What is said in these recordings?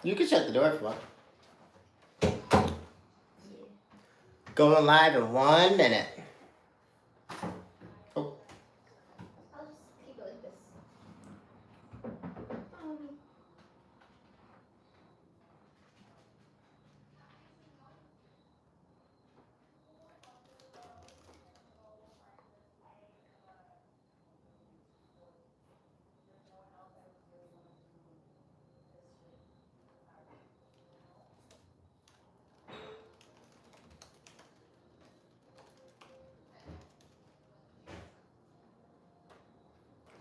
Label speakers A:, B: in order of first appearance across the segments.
A: You can shut the door if you want. Going live in 1 minute. Oh.
B: I'll just keep it like this.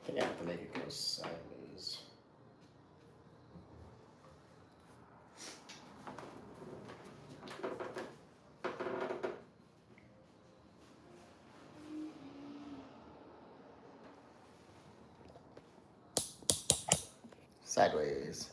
A: I think I have to make it go sideways. Sideways.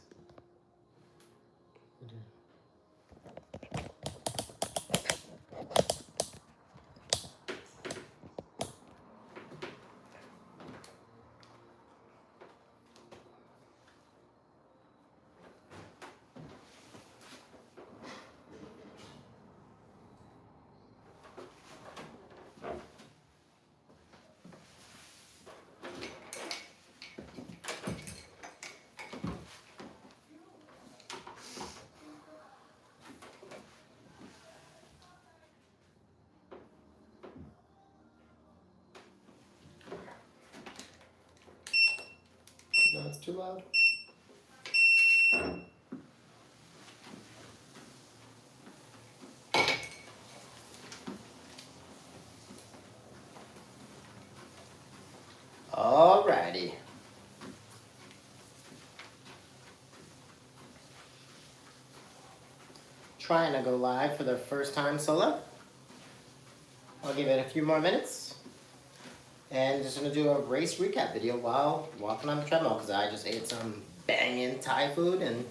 A: No, it's too loud. Alrighty. Trying to go live for the first time solo. I'll give it a few more minutes. And just gonna do a race recap video while walking on the treadmill because I just ate some banging Thai food and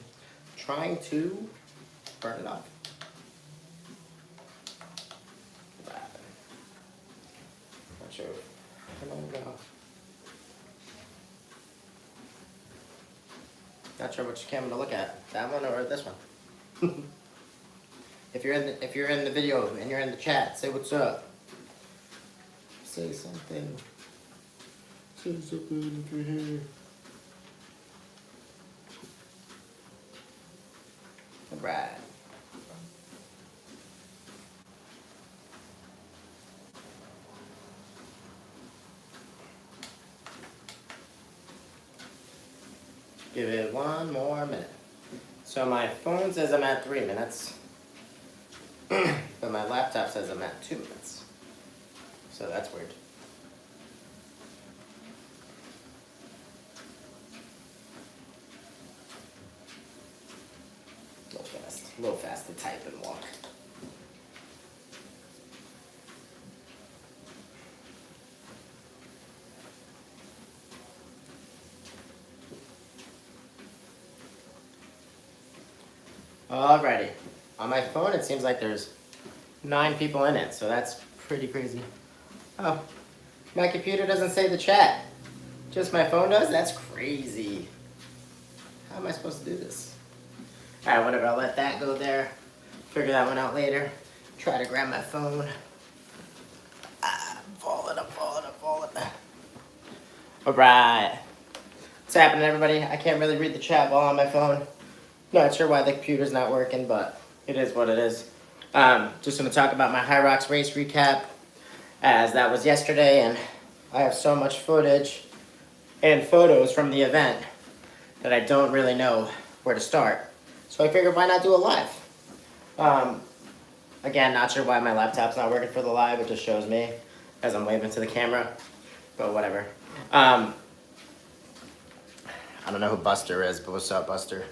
A: trying to burn it off. Not sure. How long ago? Not sure which camera to look at. That one or this one. If you're in the video and you're in the chat, say what's up. Say something. Say something if you're here. Alright. Give it 1 more minute. So my phone says I'm at 3 minutes. But my laptop says I'm at 2 minutes. So that's weird. A little fast to type and walk. Alrighty. On my phone, it seems like there's 9 people in it, so that's pretty crazy. Oh, my computer doesn't say the chat. Just my phone does? That's crazy. How am I supposed to do this? Alright, whatever, I'll let that go there. Figure that one out later. Try to grab my phone. Falling. Alright. What's happening, everybody? I can't really read the chat while on my phone. Not sure why the computer's not working, but it is what it is. Just going to talk about my HYROX race recap, as that was yesterday, and I have so much footage and photos from the event that I don't really know where to start. So I figured, why not do a live? Again, not sure why my laptop's not working for the live. It just shows me as I'm waving to the camera, but whatever. I don't know who Buster is, but what's up, Buster?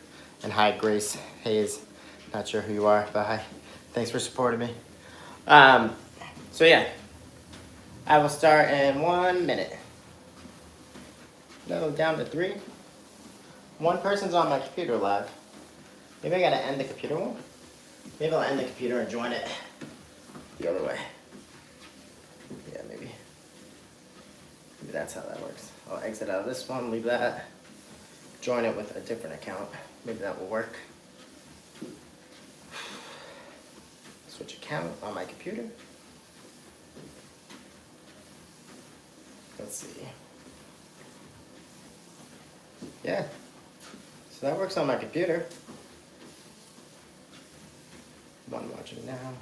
A: And hi, Grace Hayes. Not sure who you are, but hi. Thanks for supporting me. So yeah, I will start in 1 minute. No, down to 3. One person's on my computer live. Maybe I gotta end the computer one. Maybe I'll end the computer and join it the other way. Yeah, maybe that's how that works. I'll exit out of this one, leave that, join it with a different account. Maybe that will work. Switch account on my computer. Let's see. Yeah. So that works on my computer. One watching now.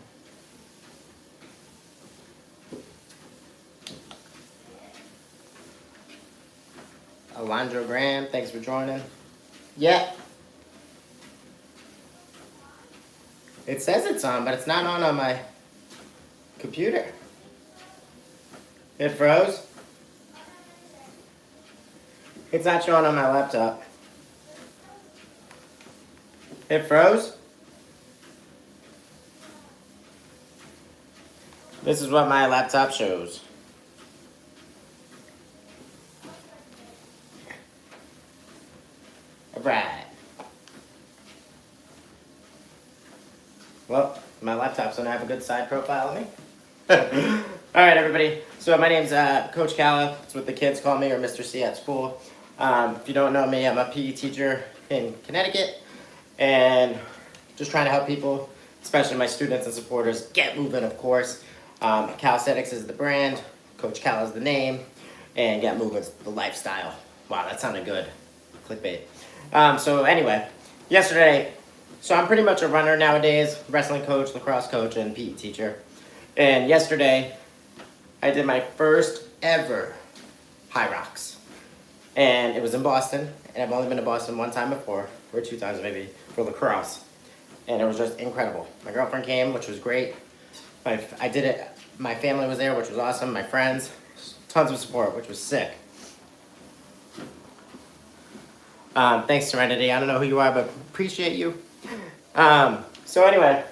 A: Alondra Graham, thanks for joining. Yeah. It says it's on, but it's not on my computer. It froze. It's not showing on my laptop. It froze. This is what my laptop shows. Alright. Well, my laptop's gonna have a good side profile of me. Alright, everybody. So my name's Coach Cala. It's what the kids call me, or Mr. C at school. If you don't know me, I'm a PE teacher in Connecticut, and just trying to help people, especially my students and supporters, get moving, of course. Calasthetics is the brand, Coach Cala is the name, and get moving is the lifestyle. Wow, that sounded good. Clickbait. So anyway, yesterday, so I'm pretty much a runner nowadays, wrestling coach, lacrosse coach, and PE teacher. And yesterday, I did my first ever HYROX. And it was in Boston, and I've only been to Boston one time before, or two times maybe, for lacrosse. And it was just incredible. My girlfriend came, which was great. I did it, my family was there, which was awesome, my friends, tons of support, which was sick. Thanks, Serenity. I don't know who you are, but appreciate you. So anyway,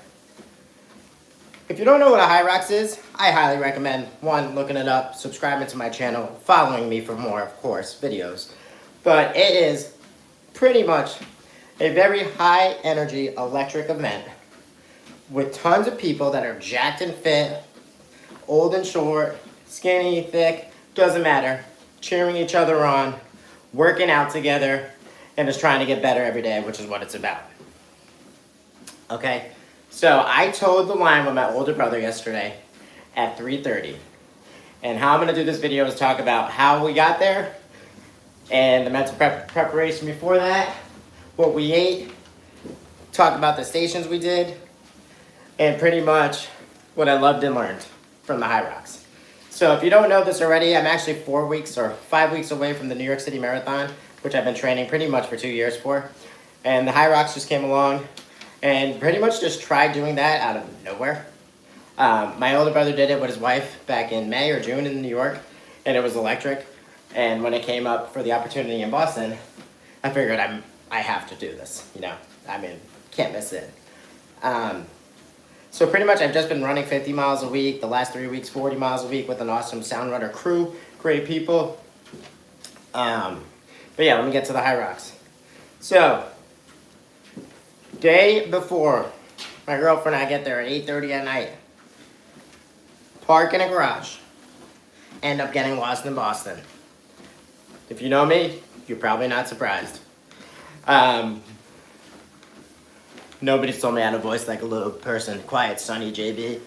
A: if you don't know what a HYROX is, I highly recommend, one, looking it up, subscribing to my channel, following me for more, of course, videos. But it is pretty much a very high energy electric event with tons of people that are jacked and fit, old and short, skinny, thick, doesn't matter, cheering each other on, working out together, and just trying to get better every day, which is what it's about. Okay, so I towed the line with my older brother yesterday at 3:30. And how I'm gonna do this video is talk about how we got there, and the mental preparation before that, what we ate, talk about the stations we did, and pretty much what I loved and learned from the HYROX. So if you don't know this already, I'm actually 4 weeks or 5 weeks away from the New York City Marathon, which I've been training pretty much for 2 years for. And the HYROX just came along and pretty much just tried doing that out of nowhere. My older brother did it with his wife back in May or June in New York, and it was electric. And when it came up for the opportunity in Boston, I figured I have to do this, you know. I mean, can't miss it. So pretty much I've just been running 50 miles a week, the last 3 weeks 40 miles a week with an awesome Sound Runner crew, great people. But yeah, let me get to the HYROX. So, day before, my girlfriend and I get there at 8:30 at night. Park in a garage. End up getting lost in Boston. If you know me, you're probably not surprised. Nobody's told me I had a voice like a little person. Quiet, Sonny JB.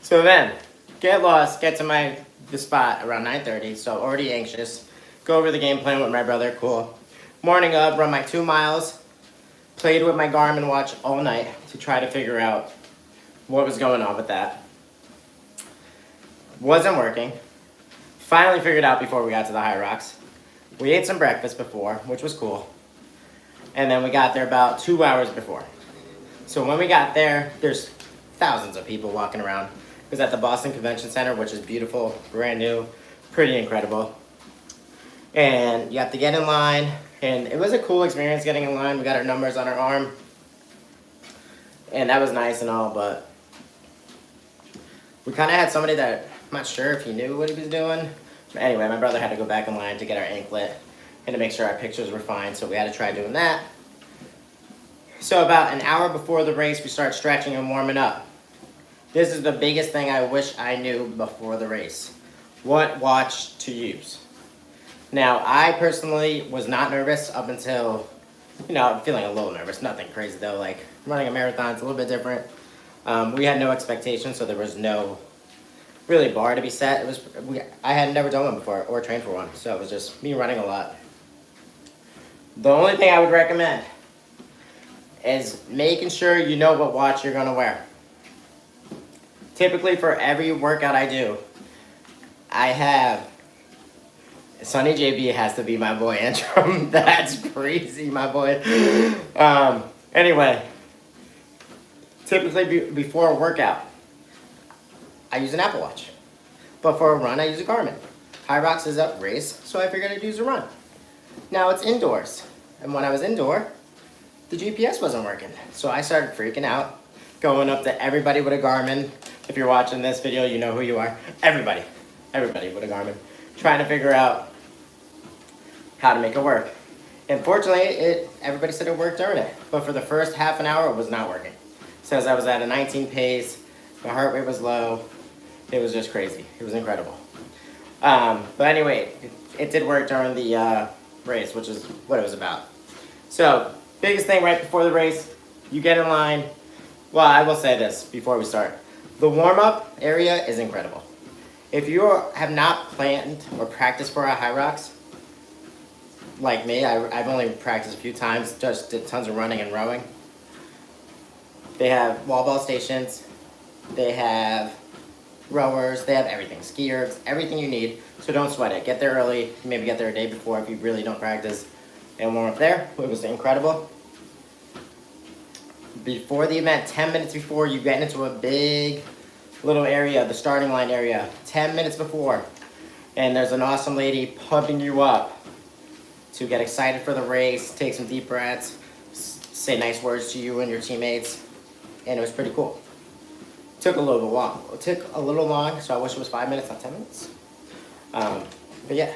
A: So then, get lost, get to the spot around 9:30, so already anxious. Go over the game plan with my brother, cool. Morning up, run my 2 miles. Played with my Garmin watch all night to try to figure out what was going on with that. Wasn't working. Finally figured out before we got to the HYROX. We ate some breakfast before, which was cool. And then we got there about 2 hours before. So when we got there, there's thousands of people walking around. It was at the Boston Convention Center, which is beautiful, brand new, pretty incredible. And you have to get in line, and it was a cool experience getting in line. We got our numbers on our arm, and that was nice and all, but we kind of had somebody that, I'm not sure if he knew what he was doing. But anyway, my brother had to go back in line to get our anklet and to make sure our pictures were fine, so we had to try doing that. So about an hour before the race, we start stretching and warming up. This is the biggest thing I wish I knew before the race. What watch to use. Now, I personally was not nervous up until you know, I'm feeling a little nervous. Nothing crazy though. Like running a marathon, it's a little bit different. We had no expectations, so there was no really bar to be set. I had never done one before or trained for one, so it was just me running a lot. The only thing I would recommend is making sure you know what watch you're gonna wear. Typically for every workout I do, I have Sonny JB has to be my boy Antrim. That's crazy, my boy. Anyway, typically before a workout, I use an Apple Watch. But for a run, I use a Garmin. HYROX is a race, so I figured I'd use a run. Now it's indoors. And when I was indoor, the GPS wasn't working. So I started freaking out, going up to everybody with a Garmin. If you're watching this video, you know who you are. Everybody with a Garmin. Trying to figure out how to make it work. And fortunately, everybody said it worked during it. But for the first half an hour, it was not working. Says I was at a 19 pace, my heart rate was low. It was just crazy. It was incredible. But anyway, it did work during the race, which is what it was about. So, biggest thing right before the race, you get in line. Well, I will say this before we start. The warm-up area is incredible. If you have not planned or practiced for a HYROX, like me, I've only practiced a few times, just did tons of running and rowing. They have wall ball stations, they have rowers, they have everything, ski ergs, everything you need, so don't sweat it. Get there early, maybe get there a day before if you really don't practice, and warm up there. It was incredible. Before the event, 10 minutes before, you get into a big little area, the starting line area, 10 minutes before, and there's an awesome lady pumping you up to get excited for the race, take some deep breaths, say nice words to you and your teammates, and it was pretty cool. Took a little long. It took a little long, so I wish it was 5 minutes, not 10 minutes. But yeah.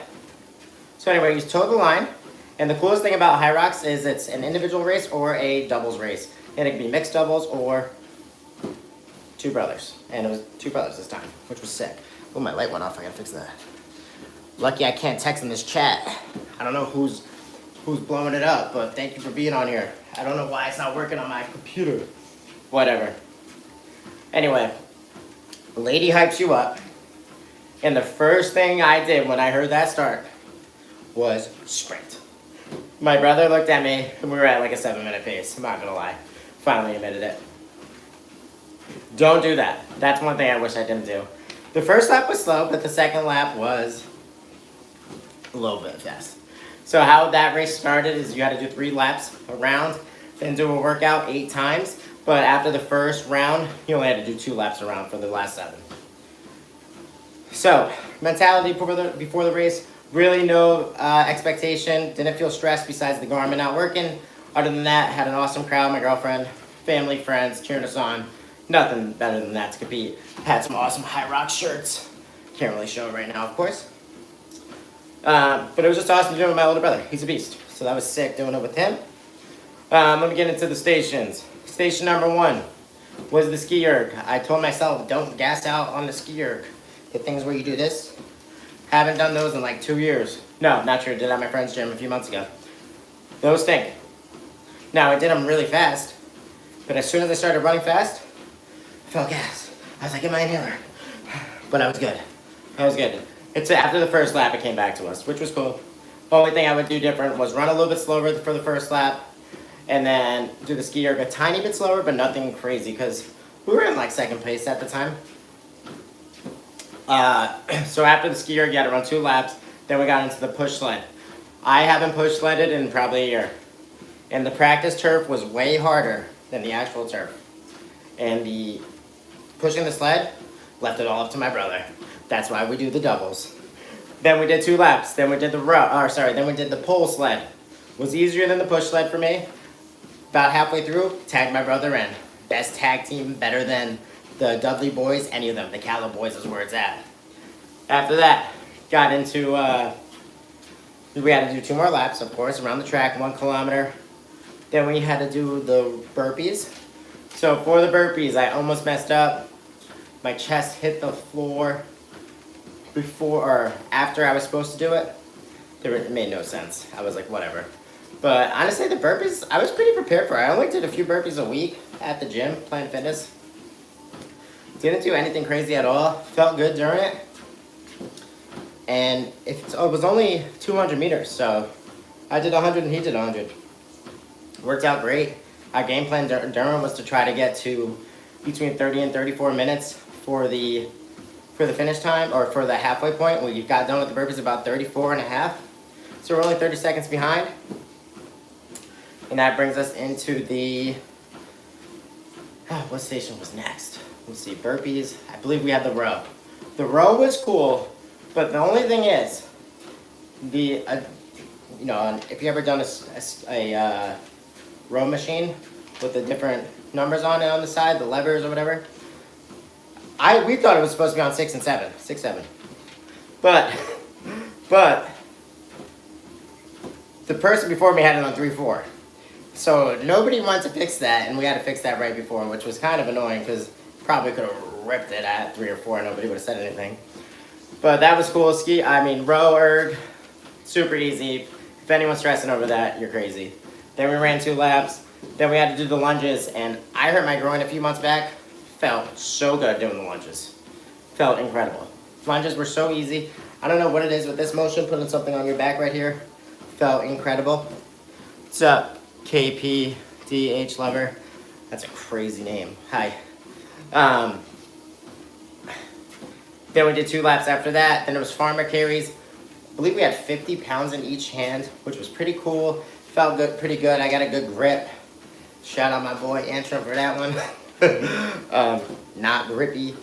A: So anyway, you toe the line, and the coolest thing about HYROX is it's an individual race or a doubles race, and it can be mixed doubles or two brothers, and it was two brothers this time, which was sick. Oh, my light went off. I gotta fix that. Lucky I can't text in this chat. I don't know who's blowing it up, but thank you for being on here. I don't know why it's not working on my computer. Whatever. Anyway, the lady hypes you up, and the first thing I did when I heard that start was sprint. My brother looked at me, and we were at like a 7-minute pace. I'm not gonna lie. Finally admitted it. Don't do that. That's one thing I wish I didn't do. The first lap was slow, but the second lap was a little bit fast. So how that race started is you had to do 3 laps around, then do a workout 8 times. But after the first round, you only had to do 2 laps around for the last 7. So, mentality before the race, really no expectation. Didn't feel stressed besides the Garmin not working. Other than that, had an awesome crowd, my girlfriend, family, friends cheering us on. Nothing better than that to compete. Had some awesome HYROX shirts. Can't really show it right now, of course. But it was just awesome doing it with my older brother. He's a beast. So that was sick doing it with him. Let me get into the stations. Station number 1 was the ski erg. I told myself, don't gas out on the ski erg. The things where you do this. Haven't done those in like 2 years. No, not true. Did at my friend's gym a few months ago. Those stink. Now, I did them really fast. But as soon as I started running fast, I felt gas. I was like, get my inhaler. But I was good. I was good. It's after the first lap, it came back to us, which was cool. The only thing I would do different was run a little bit slower for the first lap, and then do the ski erg a tiny bit slower, but nothing crazy, because we were in like 2nd place at the time. So after the ski erg, you had to run 2 laps, then we got into the push sled. I haven't push sledded in probably a year, and the practice turf was way harder than the actual turf. And the pushing the sled left it all up to my brother. That's why we do the doubles. Then we did 2 laps. Then we did then we did the pole sled. Was easier than the push sled for me. About halfway through, tagged my brother in. Best tag team, better than the Dudley boys, any of them. The Cala boys is where it's at. After that, got into, we had to do 2 more laps, of course, around the track, 1 kilometer. Then we had to do the burpees. So for the burpees, I almost messed up. My chest hit the floor before or after I was supposed to do it. It made no sense. I was like, whatever. But honestly, the burpees, I was pretty prepared for it. I only did a few burpees a week at the gym, playing fitness. Didn't do anything crazy at all. Felt good during it. And it was only 200 meters, so I did 100 and he did 100. Worked out great. Our game plan during was to try to get to between 30 and 34 minutes for the finish time, or for the halfway point. We got done with the burpees about 34 and a half. So we're only 30 seconds behind. And that brings us into the, what station was next? Let's see, burpees. I believe we had the row. The row was cool, but the only thing is, you know, if you ever done a row machine with the different numbers on it on the side, the levers or whatever, we thought it was supposed to be on 6 and 7, 6, 7. But the person before me had it on 3, 4. So nobody wanted to fix that, and we had to fix that right before, which was kind of annoying because probably could have ripped it at 3 or 4 and nobody would have said anything. But that was cool. Row erg, super easy. If anyone's stressing over that, you're crazy. Then we ran 2 laps. Then we had to do the lunges, and I hurt my groin a few months back. Felt so good doing the lunges. Felt incredible. Lunges were so easy. I don't know what it is with this motion, putting something on your back right here. Felt incredible. What's up, KPDH Lover? That's a crazy name. Hi. Then we did 2 laps after that. Then it was farmer carries. I believe we had 50 pounds in each hand, which was pretty cool. Felt good, pretty good. I got a good grip. Shout out my boy Antrim for that one. Not grippy.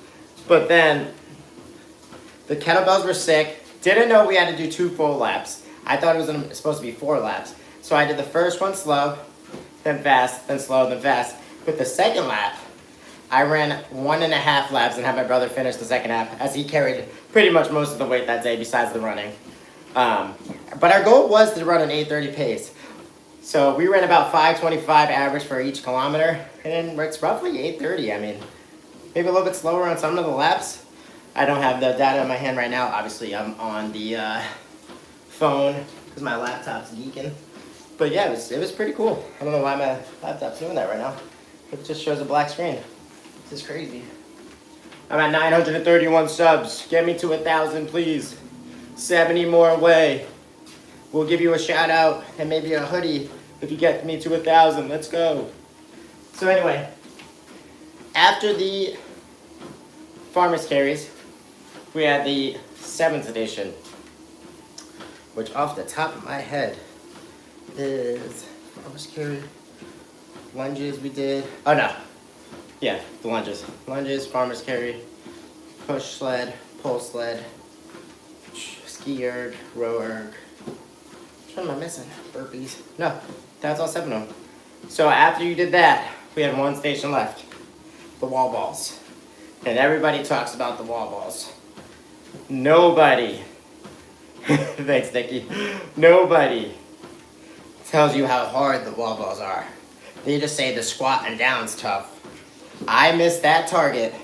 A: But then the kettlebells were sick. Didn't know we had to do 2 full laps. I thought it was supposed to be 4 laps. So I did the first one slow, then fast, then slow, then fast. But the second lap, I ran 1.5 laps and had my brother finish the second half, as he carried pretty much most of the weight that day besides the running. But our goal was to run an 8:30 pace. So we ran about 5:25 average for each kilometer, and it's roughly 8:30. I mean, maybe a little bit slower on some of the laps. I don't have the data in my hand right now. Obviously, I'm on the phone because my laptop's geeking. But yeah, it was pretty cool. I don't know why my laptop's doing that right now. It just shows a black screen. This is crazy. I'm at 931 subs. Get me to 1,000, please. 70 more away. We'll give you a shout out and maybe a hoodie if you get me to 1,000. Let's go. So anyway, after the farmer's carries, we had the 7th edition, which off the top of my head is farmer's carry. Lunges we did. Oh no. Yeah, the lunges. Lunges, farmer's carry, push sled, pull sled, ski erg, row erg. What am I missing? Burpees. No, that's all 7 of them. So after you did that, we had 1 station left. The wall balls. And everybody talks about the wall balls. Nobody, thanks Nikki, nobody tells you how hard the wall balls are. They just say the squat and down's tough. I missed that target.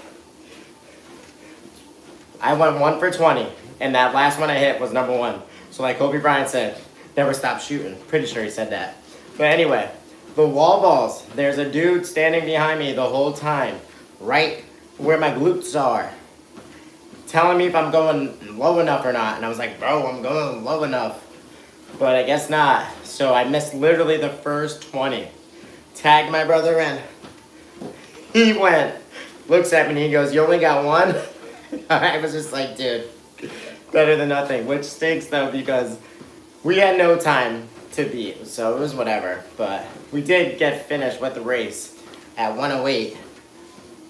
A: I went 1 for 20, and that last one I hit was number 1. So like Kobe Bryant said, never stop shooting. Pretty sure he said that. But anyway, the wall balls, there's a dude standing behind me the whole time, right where my glutes are, telling me if I'm going low enough or not. And I was like, bro, I'm going low enough. But I guess not. So I missed literally the first 20. Tagged my brother in. He went, looks at me and he goes, you only got 1? I was just like, dude, better than nothing. Which stinks though, because we had no time to beat. So it was whatever. But we did get finished with the race at 1:08.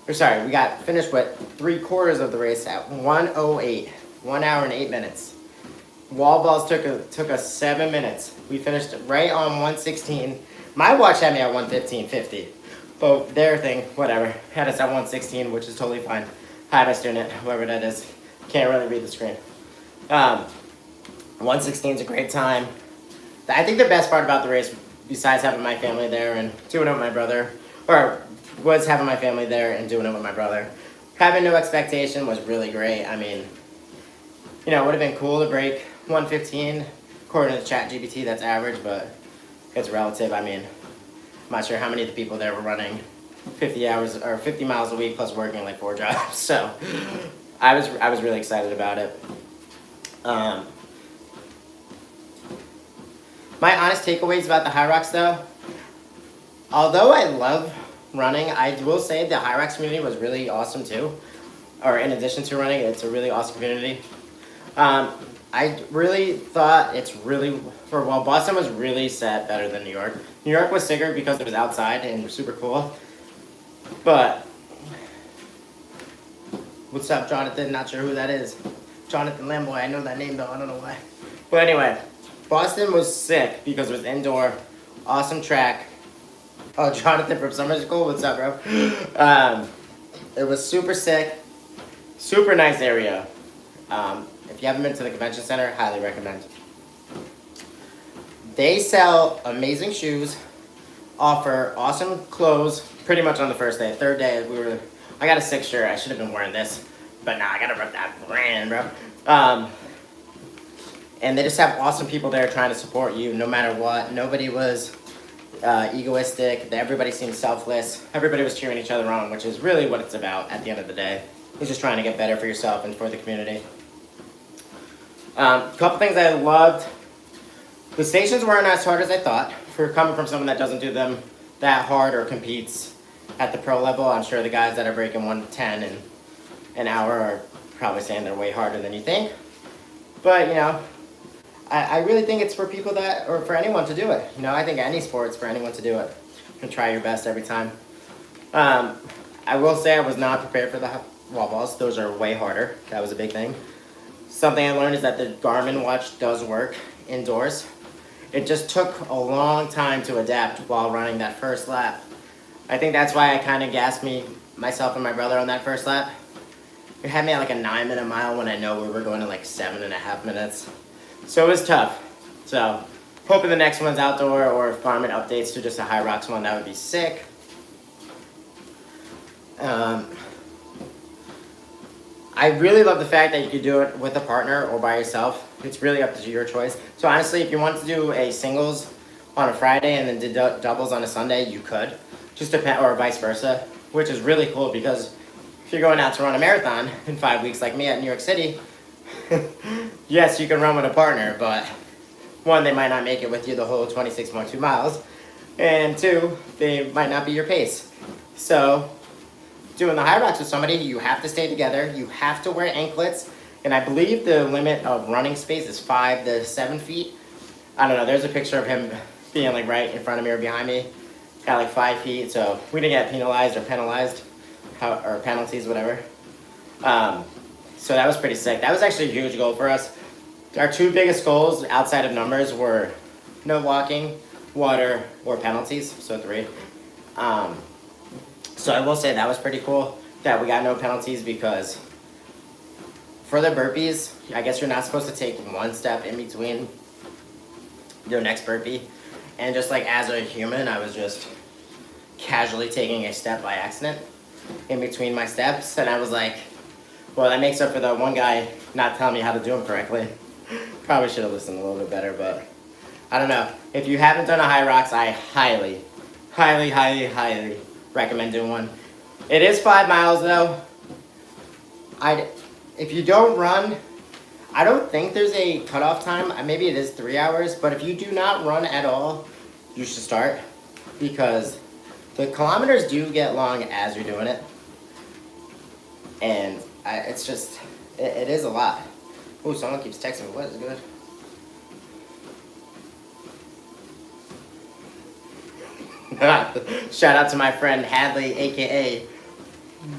A: Or sorry, we got finished with 3/4 of the race at 1:08. 1 hour and 8 minutes. Wall balls took us 7 minutes. We finished right on 1:16. My watch had me at 1:15:50. But their thing, whatever, had us at 1:16, which is totally fine. Hi, my student, whoever that is. Can't really read the screen. 1:16 is a great time. I think the best part about the race, besides having my family there and doing it with my brother, or was having my family there and doing it with my brother, having no expectation was really great. I mean, you know, it would have been cool to break 1:15. According to ChatGPT, that's average, but it's relative. I mean, I'm not sure how many of the people there were running 50 hours or 50 miles a week plus working like 4 jobs. So I was really excited about it. My honest takeaways about the HYROX though, although I love running, I will say the HYROX community was really awesome too. Or in addition to running, it's a really awesome community. I really thought Boston was really set better than New York. New York was sicker because it was outside and super cool. But what's up, Jonathan? Not sure who that is. Jonathan Lamboy. I know that name though. I don't know why. But anyway, Boston was sick because it was indoor, awesome track. Oh, Jonathan from summer school. What's up, bro? It was super sick, super nice area. If you haven't been to the convention center, highly recommend. They sell amazing shoes, offer awesome clothes pretty much on the first day. Third day, I got a 6 shirt. I should have been wearing this, but nah, I gotta rep that brand, bro. And they just have awesome people there trying to support you no matter what. Nobody was egoistic. Everybody seemed selfless. Everybody was cheering each other on, which is really what it's about at the end of the day. It's just trying to get better for yourself and for the community. Couple things I loved. The stations weren't as hard as I thought. For coming from someone that doesn't do them that hard or competes at the pro level, I'm sure the guys that are breaking 1:10 in an hour are probably saying they're way harder than you think. But, you know, I really think it's for people or for anyone to do it. You know, I think any sport's for anyone to do it. And try your best every time. I will say I was not prepared for the wall balls. Those are way harder. That was a big thing. Something I learned is that the Garmin watch does work indoors. It just took a long time to adapt while running that first lap. I think that's why I kind of gassed myself and my brother on that first lap. It had me at like a 9-minute mile when I know we were going to like 7.5 minutes. So it was tough. So hoping the next one's outdoor, or if Garmin updates to just a HYROX one, that would be sick. I really love the fact that you could do it with a partner or by yourself. It's really up to your choice. So honestly, if you wanted to do a singles on a Friday and then did doubles on a Sunday, you could. Just depend, or vice versa, which is really cool because if you're going out to run a marathon in 5 weeks like me at New York City, yes, you can run with a partner, but one, they might not make it with you the whole 26.2 miles, and two, they might not be your pace. So doing the HYROX with somebody, you have to stay together, you have to wear anklets, and I believe the limit of running space is 5 to 7 feet. I don't know, there's a picture of him being like right in front of me or behind me, got like 5 feet, so we didn't get penalized or penalties, whatever. So that was pretty sick. That was actually a huge goal for us. Our 2 biggest goals outside of numbers were no walking, water, or penalties, so 3. So I will say that was pretty cool that we got no penalties, because for the burpees, I guess you're not supposed to take one step in between your next burpee. And just like as a human, I was just casually taking a step by accident in between my steps. And I was like, well, that makes up for the one guy not telling me how to do them correctly. Probably should have listened a little bit better, but I don't know. If you haven't done a HYROX, I highly, highly, highly, highly recommend doing one. It is 5 miles though. If you don't run, I don't think there's a cutoff time. Maybe it is 3 hours, but if you do not run at all, you should start, because the kilometers do get long as you're doing it. And it's just, it is a lot. Oh, someone keeps texting me. What is good? Shout out to my friend Hadley, aka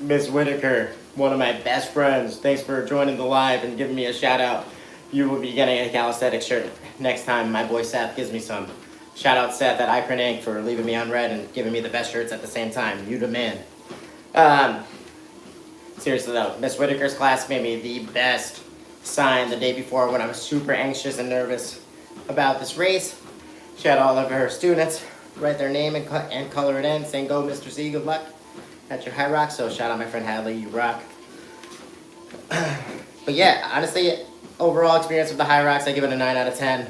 A: Miss Whitaker, one of my best friends. Thanks for joining the live and giving me a shout out. You will be getting a Calasthetics shirt next time my boy Seth gives me some. Shout out Seth at iPrint Inc. for leaving me on red and giving me the best shirts at the same time. You the man. Seriously though, Miss Whitaker's class made me the best sign the day before when I was super anxious and nervous about this race. She had all of her students write their name and color it in, saying, "Go Mr. C, good luck at your HYROX." So shout out my friend Hadley, you rock. But yeah, honestly, overall experience with the HYROX, I give it a 9 out of 10.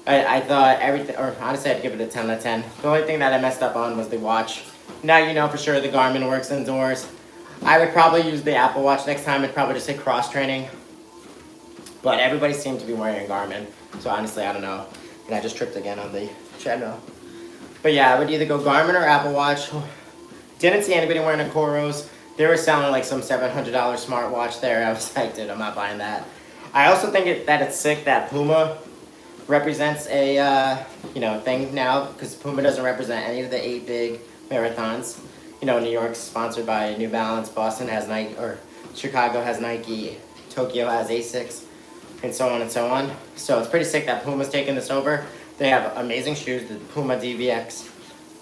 A: I thought everything, or honestly, I'd give it a 10 out of 10. The only thing that I messed up on was the watch. Now you know for sure the Garmin works indoors. I would probably use the Apple Watch next time. It'd probably just say cross training. But everybody seemed to be wearing a Garmin. So honestly, I don't know. And I just tripped again on the treadmill. But yeah, I would either go Garmin or Apple Watch. Didn't see anybody wearing a Coros. They were selling like some $700 smartwatch there. I was like, dude, I'm not buying that. I also think that it's sick that Puma represents a thing now, because Puma doesn't represent any of the 8 big marathons. You know, New York's sponsored by New Balance, Boston has Nike, or Chicago has Nike, Tokyo has Asics, and so on and so on. So it's pretty sick that Puma's taking this over. They have amazing shoes, the Puma DVX.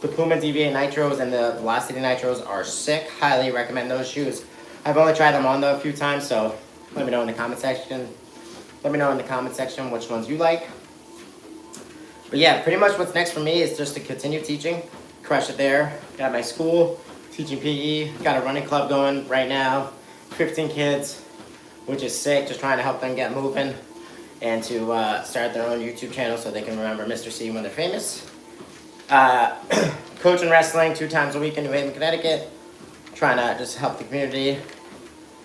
A: The Puma DV8 Nitros and the Velocity Nitros are sick. Highly recommend those shoes. I've only tried them on though a few times, so let me know in the comment section. Let me know in the comment section which ones you like. But yeah, pretty much what's next for me is just to continue teaching, crush it there. Got my school, teaching PE, got a running club going right now. 15 kids, which is sick, just trying to help them get moving and to start their own YouTube channel so they can remember Mr. C when they're famous. Coaching wrestling 2 times a week in New Haven, Connecticut. Trying to just help the community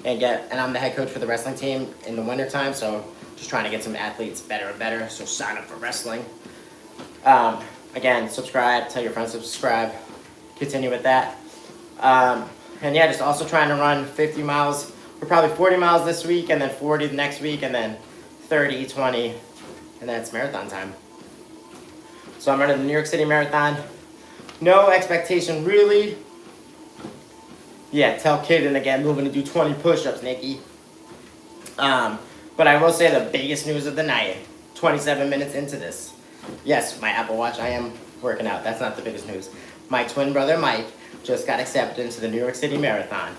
A: and I'm the head coach for the wrestling team in the wintertime, so just trying to get some athletes better and better, so sign up for wrestling. Again, subscribe, tell your friends to subscribe, continue with that. And yeah, just also trying to run 50 miles, or probably 40 miles this week, and then 40 the next week, and then 30, 20, and then it's marathon time. So I'm running the New York City Marathon. No expectation, really. Yeah, tell Kaden again, moving to do 20 push-ups, Nikki. But I will say the biggest news of the night, 27 minutes into this. Yes, my Apple Watch, I am working out. That's not the biggest news. My twin brother, Mike, just got accepted into the New York City Marathon.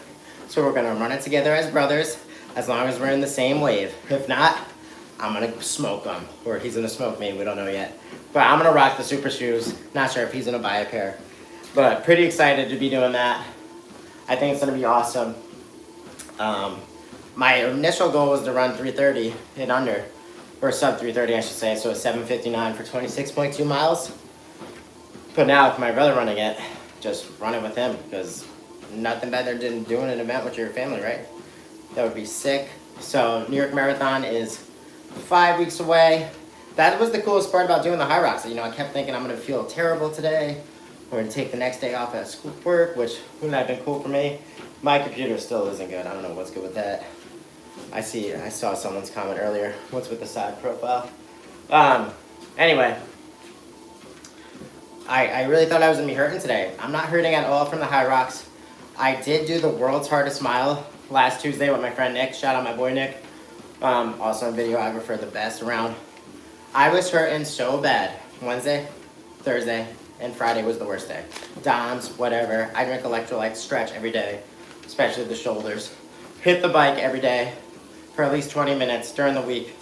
A: So we're gonna run it together as brothers, as long as we're in the same wave. If not, I'm gonna smoke him, or he's gonna smoke me, we don't know yet. But I'm gonna rock the super shoes. Not sure if he's gonna buy a pair. But pretty excited to be doing that. I think it's gonna be awesome. My initial goal was to run 3:30 and under, or sub 3:30 I should say, so it's 7:59 for 26.2 miles. But now with my brother running it, just run it with him, because nothing better than doing an event with your family, right? That would be sick. So New York Marathon is 5 weeks away. That was the coolest part about doing the HYROX. You know, I kept thinking I'm gonna feel terrible today. I'm gonna take the next day off at school work, which wouldn't have been cool for me. My computer still isn't good. I don't know what's good with that. I saw someone's comment earlier. What's with the side profile? Anyway, I really thought I was gonna be hurting today. I'm not hurting at all from the HYROX. I did do the world's hardest mile last Tuesday with my friend Nick. Shout out my boy Nick. Also a videographer, the best around. I was hurting so bad. Wednesday, Thursday, and Friday was the worst day. DOMS, whatever. I drink electrolytes, stretch every day, especially the shoulders. Hit the bike every day for at least 20 minutes during the week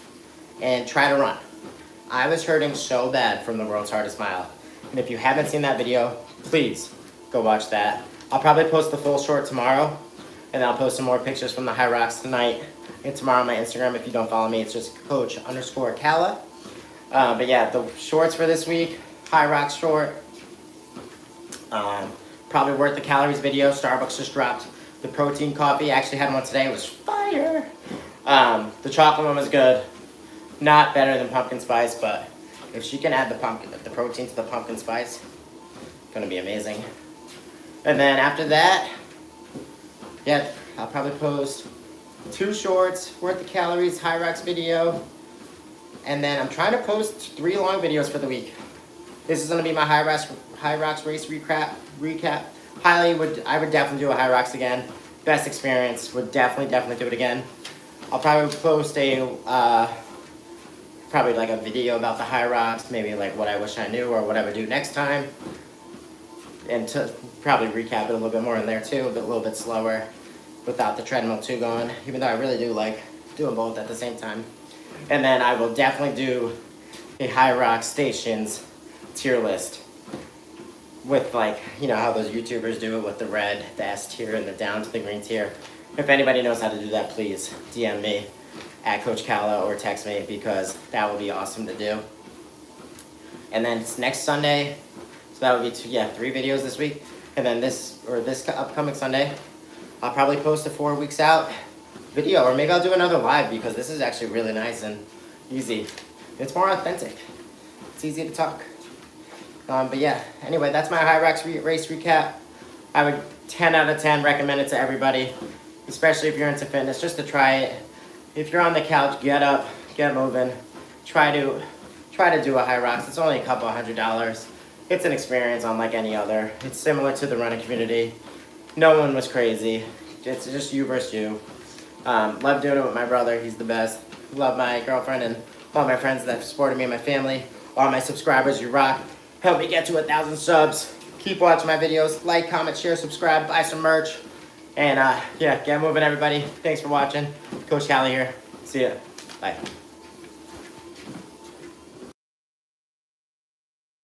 A: and try to run. I was hurting so bad from the world's hardest mile. And if you haven't seen that video, please go watch that. I'll probably post the full short tomorrow, and then I'll post some more pictures from the HYROX tonight and tomorrow on my Instagram. If you don't follow me, it's just Coach_Cala. But yeah, the shorts for this week, HYROX short. Probably worth the calories video. Starbucks just dropped the protein coffee. I actually had one today. It was fire. The chocolate one was good. Not better than pumpkin spice, but if she can add the protein to the pumpkin spice, it's gonna be amazing. And then after that, yeah, I'll probably post 2 shorts worth of calories, HYROX video. And then I'm trying to post 3 long videos for the week. This is gonna be my HYROX race recap. I would definitely do a HYROX again. Best experience, would definitely do it again. I'll probably post probably like a video about the HYROX, maybe like what I wish I knew or what I would do next time. And to probably recap it a little bit more in there too, but a little bit slower without the treadmill too going, even though I really do like doing both at the same time. And then I will definitely do a HYROX stations tier list with, like, you know how those YouTubers do it with the red, the S tier, and the down to the green tier. If anybody knows how to do that, please DM me at Coach Cala or text me, because that would be awesome to do. And then it's next Sunday, so that would be 3 videos this week. And then this upcoming Sunday, I'll probably post a 4 weeks out video, or maybe I'll do another live because this is actually really nice and easy. It's more authentic. It's easy to talk. But yeah, anyway, that's my HYROX race recap. I would 10 out of 10 recommend it to everybody, especially if you're into fitness, just to try it. If you're on the couch, get up, get moving. Try to do a HYROX. It's only a couple $100. It's an experience unlike any other. It's similar to the running community. No one was crazy. It's just you versus you. Love doing it with my brother. He's the best. Love my girlfriend and all my friends that have supported me and my family. All my subscribers, you rock. Help me get to 1,000 subs. Keep watching my videos. Like, comment, share, subscribe, buy some merch. And yeah, get moving, everybody. Thanks for watching. Coach Cala here. See ya. Bye.